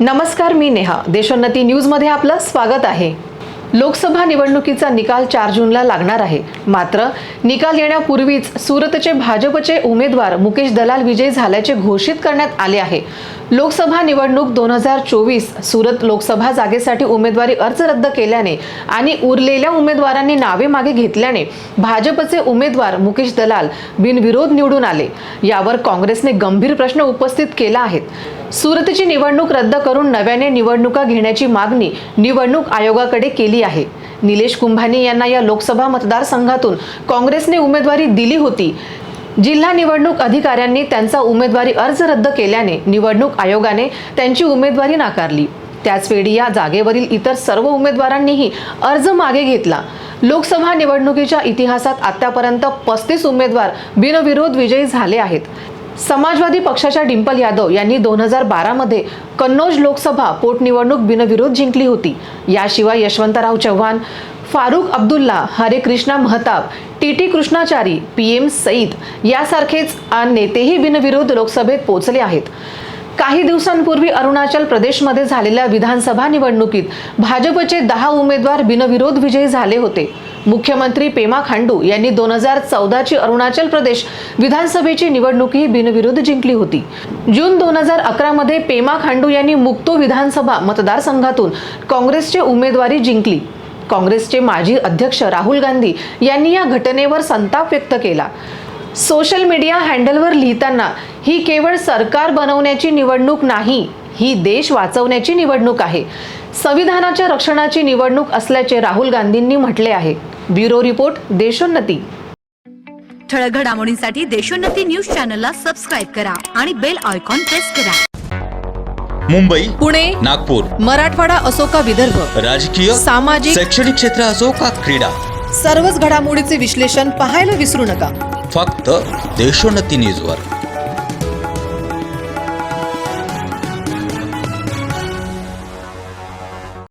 नमस्कार, मी नेहा. देशोन्नती न्यूजमध्ये आपलं स्वागत आहे. लोकसभा निवडणुकीचा निकाल 4 जूनला लागणार आहे. मात्र निकाल येण्यापूर्वीच सुरतचे भाजपचे उमेदवार मुकेश दलाल विजयी झाल्याचे घोषित करण्यात आले आहे. लोकसभा निवडणूक 2024 सुरत लोकसभा जागेसाठी उमेदवारी अर्ज रद्द केल्याने आणि उरलेल्या उमेदवारांनी नावे मागे घेतल्याने भाजपचे उमेदवार मुकेश दलाल बिनविरोध निवडून आले. यावर काँग्रेसने गंभीर प्रश्न उपस्थित केला आहे. सुरतची निवडणूक रद्द करून नव्याने निवडणुका घेण्याची मागणी निवडणूक आयोगाकडे केली आहे. निलेश कुंभानी यांना या लोकसभा मतदारसंघातून काँग्रेसने उमेदवारी दिली होती. जिल्हा निवडणूक अधिकाऱ्यांनी त्यांचा उमेदवारी अर्ज रद्द केल्याने निवडणूक आयोगाने त्यांची उमेदवारी नाकारली. त्याचवेळी या जागेवरील इतर सर्व उमेदवारांनीही अर्ज मागे घेतला. लोकसभा निवडणुकीच्या इतिहासात आतापर्यंत 35 उमेदवार बिनविरोध विजयी झाले आहेत. समाजवादी पक्षाच्या डिंपल यादव यांनी 2012 मध्ये कन्नौज लोकसभा पोटनिवडणूक बिनविरोध जिंकली होती. याशिवाय यशवंतराव चव्हाण, फारुख अब्दुल्ला, हरे कृष्णा महताब, टी कृष्णाचारी, PM सईद यासारखेच नेतेही बिनविरोध लोकसभेत पोहोचले आहेत. काही दिवसांपूर्वी अरुणाचल प्रदेशमध्ये झालेल्या विधानसभा निवडणुकीत भाजपचे 10 उमेदवार बिनविरोध विजयी झाले होते. मुख्यमंत्री पेमा खांडू यांनी 2014ची अरुणाचल प्रदेश विधानसभेची निवडणूकही बिनविरोध जिंकली होती. जून 2011 मध्ये पेमा खांडू यांनी मुक्तो विधानसभा मतदारसंघातून काँग्रेसची उमेदवारी जिंकली. काँग्रेसचे माजी अध्यक्ष राहुल गांधी यांनी या घटनेवर संताप व्यक्त केला. सोशल मीडिया हँडलवर लिहिताना ही केवळ सरकार बनवण्याची निवडणूक नाही, ही देश वाचवण्याची निवडणूक आहे. संविधानाच्या रक्षणाची निवडणूक असल्याचे राहुल गांधींनी म्हटले आहे. Bureau report, Deshonnati. ठळक घडामोडींसाठी देशोन्नती न्यूज चॅनलला सबस्क्राईब करा आणि बेल आयकॉन प्रेस करा. मुंबई, पुणे, नागपूर, मराठवाडा असो का विदर्भ, राजकीय, सामाजिक, शैक्षणिक क्षेत्र असो का क्रीडा, सर्वच घडामोडीचे विश्लेषण पाहायला विसरू नका. फक्त देशोन्नती न्यूजवर.